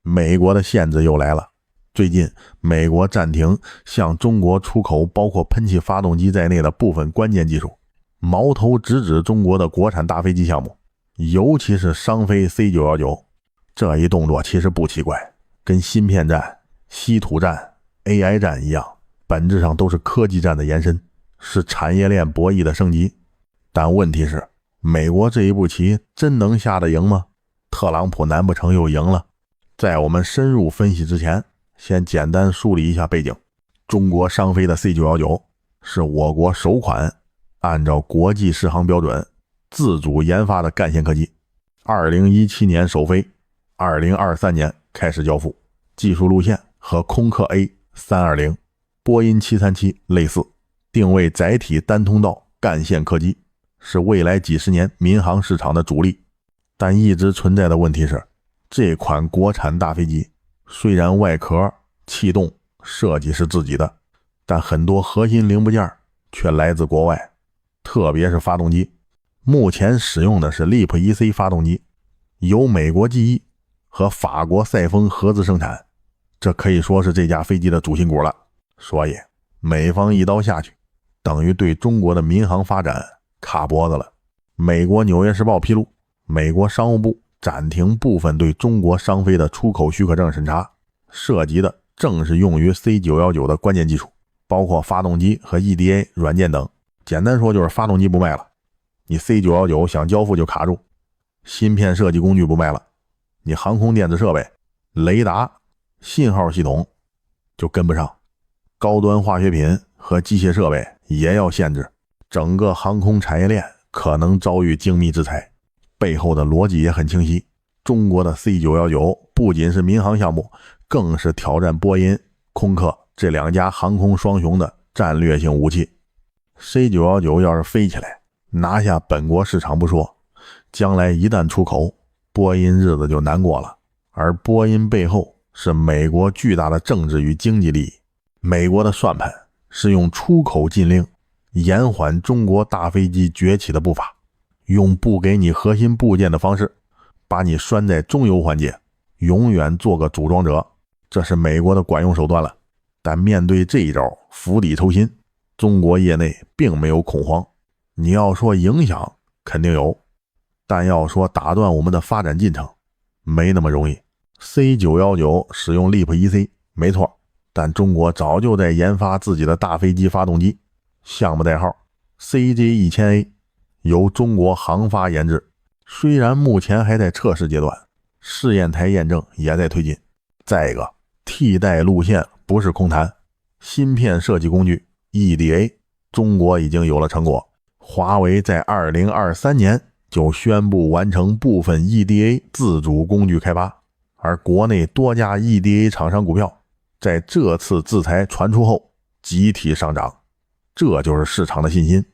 美国的限制又来了。最近，美国暂停向中国出口包括喷气发动机在内的部分关键技术，矛头直指中国的国产大飞机项目，尤其是商飞 C919。这一动作其实不奇怪，跟芯片战、稀土战、AI 战一样，本质上都是科技战的延伸，是产业链博弈的升级。但问题是，美国这一步棋真能下得赢吗？特朗普难不成又赢了？在我们深入分析之前，先简单梳理一下背景。中国商飞的 C919 是我国首款按照国际适航标准自主研发的干线客机，2017年首飞，2023年开始交付，技术路线和空客 A320、波音737类似，定位载体单通道干线客机，是未来几十年民航市场的主力。但一直存在的问题是，这款国产大飞机虽然外壳、气动设计是自己的，但很多核心零部件却来自国外，特别是发动机。目前使用的是 LEAP-1C 发动机，由美国机翼和法国赛峰合资生产，这可以说是这架飞机的主心骨了。所以美方一刀下去，等于对中国的民航发展卡脖子了。美国纽约时报披露，美国商务部暂停部分对中国商飞的出口许可证审查，涉及的正是用于 C919 的关键技术，包括发动机和 EDA 软件等。简单说就是发动机不卖了，你 C919 想交付就卡住；芯片设计工具不卖了，你航空电子设备、雷达、信号系统就跟不上；高端化学品和机械设备也要限制，整个航空产业链可能遭遇精密制裁。背后的逻辑也很清晰，中国的 C919 不仅是民航项目，更是挑战波音、空客这两家航空双雄的战略性武器。C919 要是飞起来，拿下本国市场不说，将来一旦出口，波音日子就难过了。而波音背后是美国巨大的政治与经济利益，美国的算盘是用出口禁令延缓中国大飞机崛起的步伐，用不给你核心部件的方式把你拴在中游环节，永远做个组装者，这是美国的管用手段了。但面对这一招，釜底抽薪，中国业内并没有恐慌。你要说影响肯定有，但要说打断我们的发展进程没那么容易。 C919 使用 LEAP-1C 没错，但中国早就在研发自己的大飞机发动机，项目代号 CJ1000A， 由中国航发研制，虽然目前还在测试阶段，试验台验证也在推进。再一个，替代路线不是空谈，芯片设计工具 EDA 中国已经有了成果，华为在2023年就宣布完成部分 EDA 自主工具开发，而国内多家 EDA 厂商股票在这次制裁传出后集体上涨，这就是市场的信心。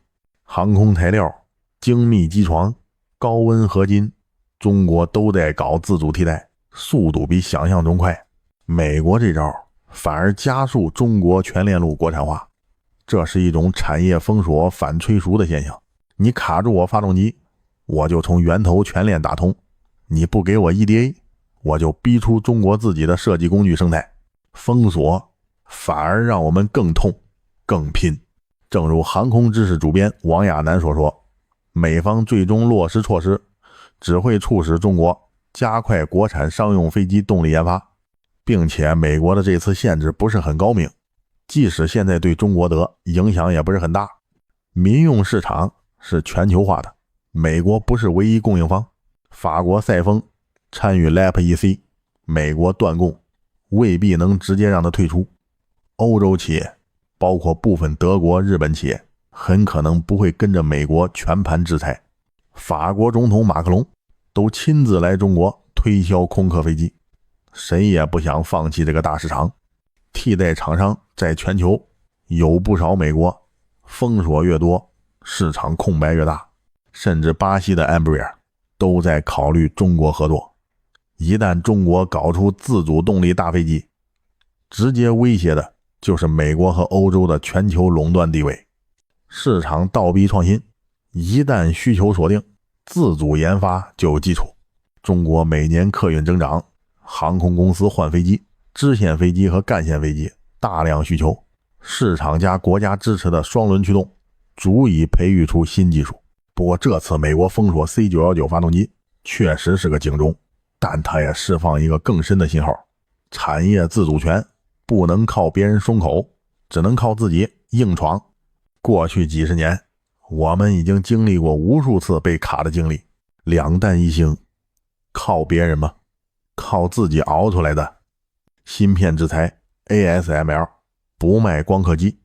航空材料、精密机床、高温合金，中国都在搞自主替代，速度比想象中快。美国这招反而加速中国全链路国产化，这是一种产业封锁反催熟的现象。你卡住我发动机，我就从源头全链打通；你不给我 EDA， 我就逼出中国自己的设计工具生态。封锁反而让我们更痛更拼。正如航空知识主编王亚楠所说，美方最终落实措施只会促使中国加快国产商用飞机动力研发，并且美国的这次限制不是很高明，即使现在对中国的影响也不是很大。民用市场是全球化的，美国不是唯一供应方，法国赛峰参与 LEAP-1C， 美国断供，未必能直接让它退出。欧洲企业包括部分德国、日本企业很可能不会跟着美国全盘制裁。法国总统马克龙都亲自来中国推销空客飞机，谁也不想放弃这个大市场。替代厂商在全球有不少，美国封锁越多，市场空白越大，甚至巴西的 Embraer 都在考虑中国合作。一旦中国搞出自主动力大飞机，直接威胁的就是美国和欧洲的全球垄断地位。市场倒逼创新，一旦需求锁定，自主研发就有基础。中国每年客运增长航空公司换飞机，支线飞机和干线飞机大量需求，市场加国家支持的双轮驱动足以培育出新技术。不过这次美国封锁 C919 发动机确实是个警钟，但它也释放一个更深的信号，产业自主权不能靠别人松口，只能靠自己硬闯。过去几十年，我们已经经历过无数次被卡的经历，两弹一星，靠别人吗？靠自己熬出来的。芯片制裁 ASML 不卖光刻机，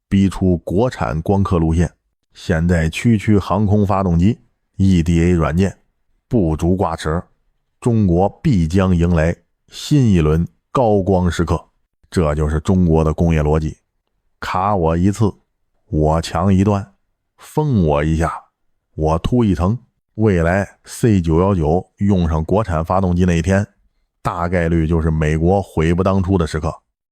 逼出国产光刻路线。现在区区航空发动机 EDA 软件不足挂齿，中国必将迎来新一轮高光时刻。这就是中国的工业逻辑，卡我一次我抢一段，封我一下我突一层。未来 C919 用上国产发动机那一天，大概率就是美国悔不当初的时刻。